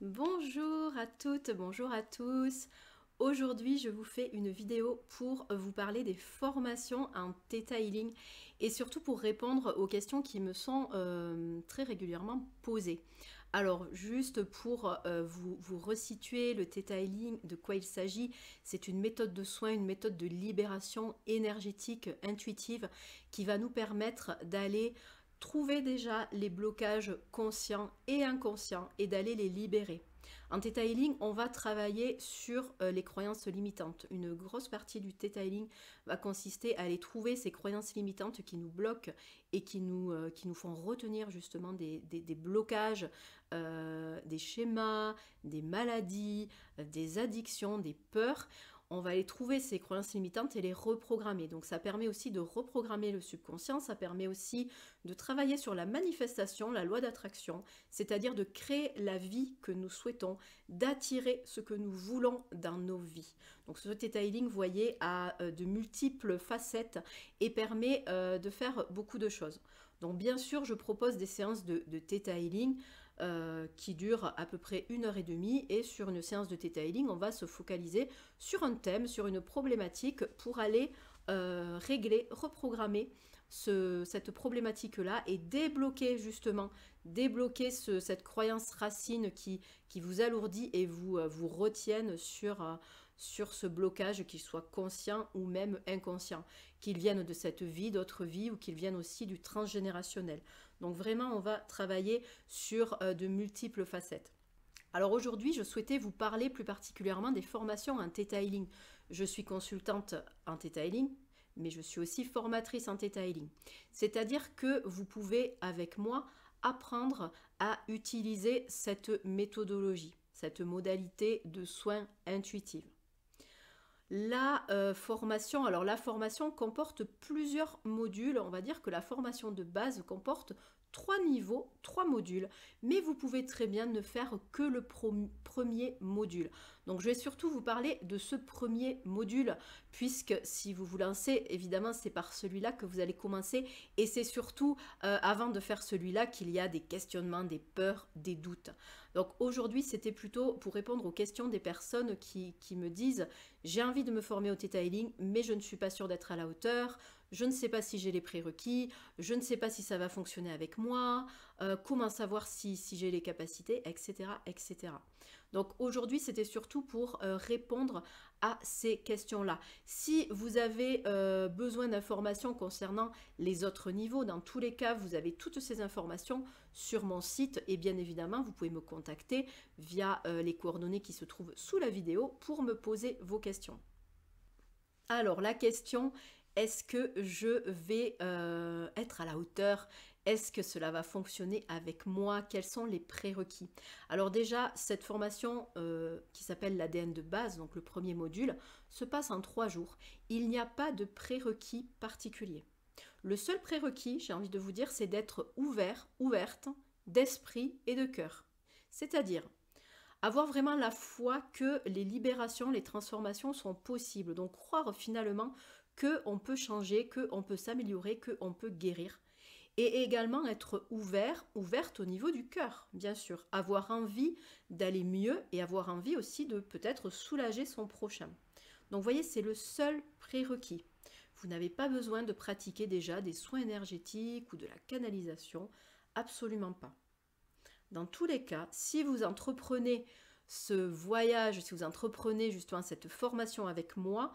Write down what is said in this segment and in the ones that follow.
Bonjour à toutes, bonjour à tous. Aujourd'hui, je vous fais une vidéo pour vous parler des formations en Theta Healing et surtout pour répondre aux questions qui me sont très régulièrement posées. Alors, juste pour vous resituer, le Theta Healing, de quoi il s'agit, c'est une méthode de soin, une méthode de libération énergétique intuitive qui va nous permettre d'aller trouver déjà les blocages conscients et inconscients et d'aller les libérer. En Theta Healing, on va travailler sur les croyances limitantes. Une grosse partie du Theta Healing va consister à aller trouver ces croyances limitantes qui nous bloquent et qui nous font retenir justement des blocages, des schémas, des maladies, des addictions, des peurs. On va aller trouver ces croyances limitantes et les reprogrammer. Donc ça permet aussi de reprogrammer le subconscient, ça permet aussi de travailler sur la manifestation, la loi d'attraction, c'est-à-dire de créer la vie que nous souhaitons, d'attirer ce que nous voulons dans nos vies. Donc ce Theta Healing, vous voyez, a de multiples facettes et permet de faire beaucoup de choses. Donc bien sûr, je propose des séances de Theta Healing qui durent à peu près 1h30 et sur une séance de Theta Healing, on va se focaliser sur un thème, sur une problématique pour aller régler, reprogrammer cette problématique-là et débloquer justement, débloquer cette croyance racine qui vous alourdit et vous retienne sur ce blocage, qu'il soit conscient ou même inconscient, qu'il vienne de cette vie, d'autres vies ou qu'il vienne aussi du transgénérationnel. Donc vraiment, on va travailler sur de multiples facettes. Alors aujourd'hui, je souhaitais vous parler plus particulièrement des formations en Theta Healing. Je suis consultante en Theta Healing, mais je suis aussi formatrice en Theta Healing. C'est-à-dire que vous pouvez, avec moi, apprendre à utiliser cette méthodologie, cette modalité de soins intuitive. La formation, alors la formation comporte plusieurs modules. On va dire que la formation de base comporte 3 niveaux, 3 modules, mais vous pouvez très bien ne faire que le premier module. Donc je vais surtout vous parler de ce premier module, puisque si vous vous lancez, évidemment c'est par celui-là que vous allez commencer, et c'est surtout avant de faire celui-là qu'il y a des questionnements, des peurs, des doutes. Donc aujourd'hui c'était plutôt pour répondre aux questions des personnes qui me disent j'ai envie de me former au Theta Healing, mais je ne suis pas sûre d'être à la hauteur, je ne sais pas si j'ai les prérequis, je ne sais pas si ça va fonctionner avec moi, comment savoir si j'ai les capacités, etc. etc. Donc aujourd'hui, c'était surtout pour répondre à ces questions-là. Si vous avez besoin d'informations concernant les autres niveaux, dans tous les cas, vous avez toutes ces informations sur mon site et bien évidemment, vous pouvez me contacter via les coordonnées qui se trouvent sous la vidéo pour me poser vos questions. Alors la question, est-ce que je vais être à la hauteur? Est-ce que cela va fonctionner avec moi? Quels sont les prérequis? Alors déjà, cette formation qui s'appelle l'ADN de base, donc le premier module, se passe en 3 jours. Il n'y a pas de prérequis particulier. Le seul prérequis, j'ai envie de vous dire, c'est d'être ouvert, ouverte, d'esprit et de cœur. C'est-à-dire avoir vraiment la foi que les libérations, les transformations sont possibles. Donc croire finalement qu'on peut changer, qu'on peut s'améliorer, qu'on peut guérir. Et également être ouvert, ouverte au niveau du cœur, bien sûr. Avoir envie d'aller mieux et avoir envie aussi de peut-être soulager son prochain. Donc vous voyez, c'est le seul prérequis. Vous n'avez pas besoin de pratiquer déjà des soins énergétiques ou de la canalisation, absolument pas. Dans tous les cas, si vous entreprenez ce voyage, si vous entreprenez justement cette formation avec moi,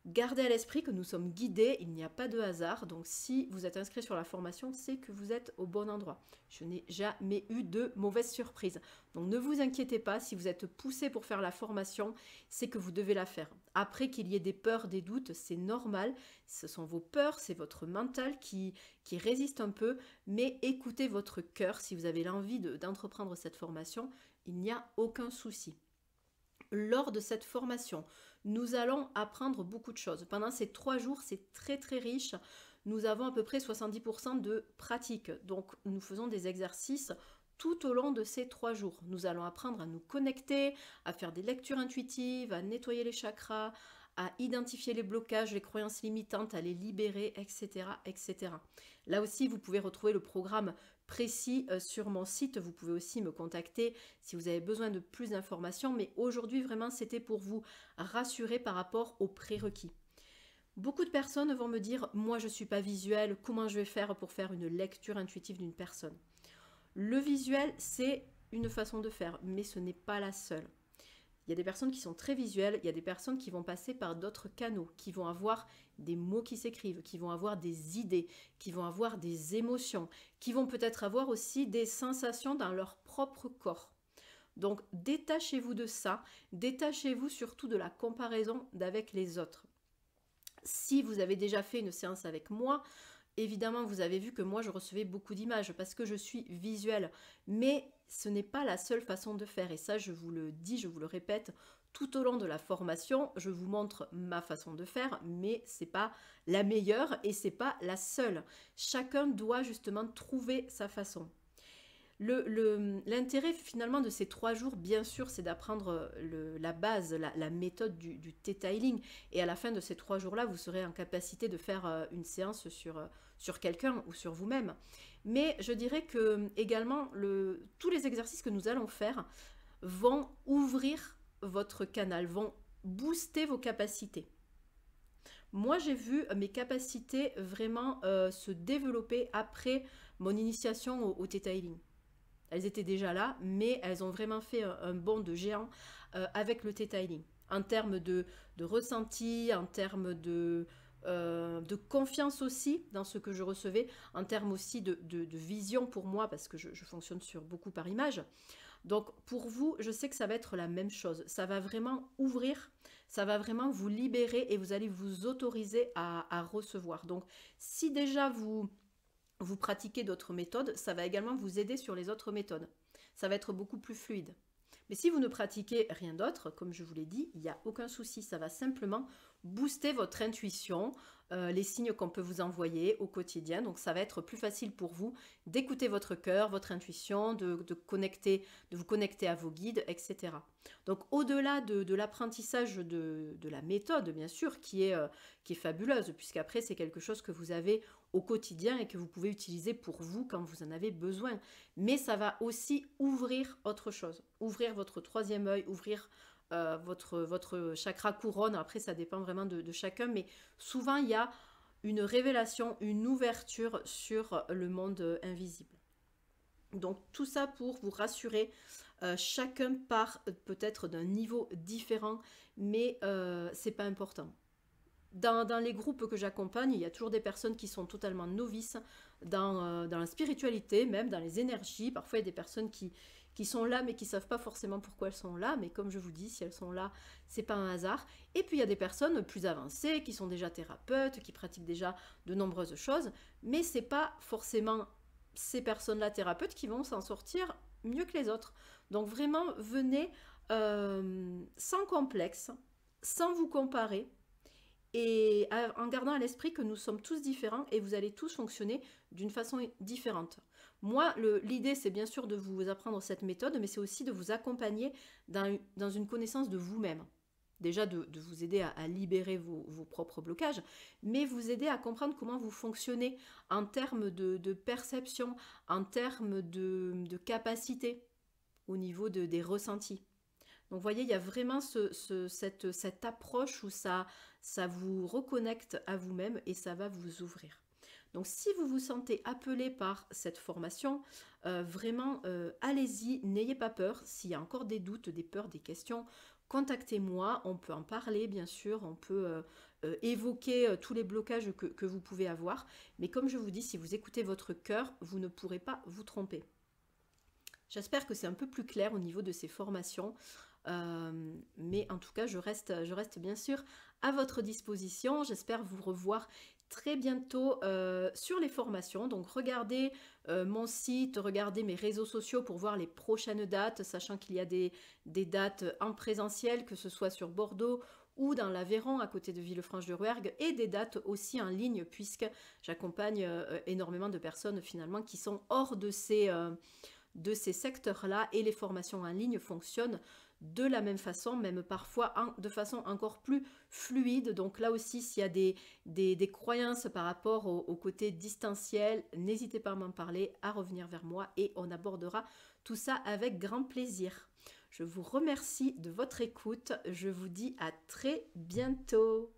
gardez à l'esprit que nous sommes guidés, il n'y a pas de hasard. Donc si vous êtes inscrit sur la formation, c'est que vous êtes au bon endroit. Je n'ai jamais eu de mauvaise surprise. Donc ne vous inquiétez pas, si vous êtes poussé pour faire la formation, c'est que vous devez la faire. Après qu'il y ait des peurs, des doutes, c'est normal. Ce sont vos peurs, c'est votre mental qui résiste un peu. Mais écoutez votre cœur. Si vous avez l'envie d'entreprendre cette formation, il n'y a aucun souci. Lors de cette formation, nous allons apprendre beaucoup de choses. Pendant ces 3 jours, c'est très très riche. Nous avons à peu près 70% de pratique. Donc nous faisons des exercices tout au long de ces 3 jours. Nous allons apprendre à nous connecter, à faire des lectures intuitives, à nettoyer les chakras, à identifier les blocages, les croyances limitantes, à les libérer, etc., etc. Là aussi, vous pouvez retrouver le programme précis sur mon site. Vous pouvez aussi me contacter si vous avez besoin de plus d'informations, mais aujourd'hui vraiment c'était pour vous rassurer par rapport aux prérequis. Beaucoup de personnes vont me dire, moi je ne suis pas visuelle, comment je vais faire pour faire une lecture intuitive d'une personne? Le visuel, c'est une façon de faire, mais ce n'est pas la seule. Il y a des personnes qui sont très visuelles, il y a des personnes qui vont passer par d'autres canaux, qui vont avoir des mots qui s'écrivent, qui vont avoir des idées, qui vont avoir des émotions, qui vont peut-être avoir aussi des sensations dans leur propre corps. Donc détachez-vous de ça, détachez-vous surtout de la comparaison d'avec les autres. Si vous avez déjà fait une séance avec moi, évidemment, vous avez vu que moi, je recevais beaucoup d'images parce que je suis visuelle. Mais ce n'est pas la seule façon de faire. Et ça, je vous le dis, je vous le répète, tout au long de la formation, je vous montre ma façon de faire, mais ce n'est pas la meilleure et ce n'est pas la seule. Chacun doit justement trouver sa façon. L'intérêt finalement de ces 3 jours, bien sûr, c'est d'apprendre la base, la méthode du Theta Healing. Et à la fin de ces 3 jours-là, vous serez en capacité de faire une séance sur quelqu'un ou sur vous-même. Mais je dirais que également, tous les exercices que nous allons faire vont ouvrir votre canal, vont booster vos capacités. Moi, j'ai vu mes capacités vraiment se développer après mon initiation au Theta Healing. Elles étaient déjà là, mais elles ont vraiment fait un bond de géant avec le Theta Healing. En termes de ressenti, en termes de confiance aussi dans ce que je recevais, en termes aussi de vision pour moi, parce que je fonctionne sur beaucoup par image. Donc pour vous, je sais que ça va être la même chose. Ça va vraiment ouvrir, ça va vraiment vous libérer et vous allez vous autoriser à recevoir. Donc si déjà vous pratiquez d'autres méthodes, ça va également vous aider sur les autres méthodes. Ça va être beaucoup plus fluide. Mais si vous ne pratiquez rien d'autre, comme je vous l'ai dit, il n'y a aucun souci. Ça va simplement booster votre intuition, les signes qu'on peut vous envoyer au quotidien. Donc ça va être plus facile pour vous d'écouter votre cœur, votre intuition, de vous connecter à vos guides, etc. Donc au-delà de l'apprentissage de la méthode, bien sûr, qui est fabuleuse, puisqu'après c'est quelque chose que vous avez au quotidien et que vous pouvez utiliser pour vous quand vous en avez besoin. Mais ça va aussi ouvrir autre chose, ouvrir votre troisième œil, ouvrir votre chakra couronne. Après, ça dépend vraiment de chacun, mais souvent, il y a une révélation, une ouverture sur le monde invisible. Donc, tout ça pour vous rassurer, chacun part peut-être d'un niveau différent, mais c'est pas important. Dans les groupes que j'accompagne, il y a toujours des personnes qui sont totalement novices dans la spiritualité, même dans les énergies. Parfois, il y a des personnes qui sont là, mais qui ne savent pas forcément pourquoi elles sont là. Mais comme je vous dis, si elles sont là, c'est pas un hasard. Et puis, il y a des personnes plus avancées, qui sont déjà thérapeutes, qui pratiquent déjà de nombreuses choses. Mais ce n'est pas forcément ces personnes-là, thérapeutes, qui vont s'en sortir mieux que les autres. Donc, vraiment, venez sans complexe, sans vous comparer, et en gardant à l'esprit que nous sommes tous différents et vous allez tous fonctionner d'une façon différente. Moi, l'idée, c'est bien sûr de vous apprendre cette méthode, mais c'est aussi de vous accompagner dans une connaissance de vous-même. Déjà, de vous aider à libérer vos propres blocages, mais vous aider à comprendre comment vous fonctionnez en termes de perception, en termes de capacité au niveau des ressentis. Donc, vous voyez, il y a vraiment cette approche où ça vous reconnecte à vous-même et ça va vous ouvrir. Donc, si vous vous sentez appelé par cette formation, vraiment, allez-y, n'ayez pas peur. S'il y a encore des doutes, des peurs, des questions, contactez-moi. On peut en parler, bien sûr. On peut évoquer tous les blocages que vous pouvez avoir. Mais comme je vous dis, si vous écoutez votre cœur, vous ne pourrez pas vous tromper. J'espère que c'est un peu plus clair au niveau de ces formations. Mais en tout cas, je reste bien sûr à votre disposition. J'espère vous revoir très bientôt sur les formations. Donc regardez mon site, regardez mes réseaux sociaux pour voir les prochaines dates, sachant qu'il y a des dates en présentiel, que ce soit sur Bordeaux ou dans l'Aveyron à côté de Villefranche-de-Rouergue, et des dates aussi en ligne, puisque j'accompagne énormément de personnes finalement qui sont hors de ces de ces secteurs-là et les formations en ligne fonctionnent de la même façon, même parfois de façon encore plus fluide. Donc là aussi, s'il y a des croyances par rapport au côté distanciel, n'hésitez pas à m'en parler, à revenir vers moi et on abordera tout ça avec grand plaisir. Je vous remercie de votre écoute. Je vous dis à très bientôt.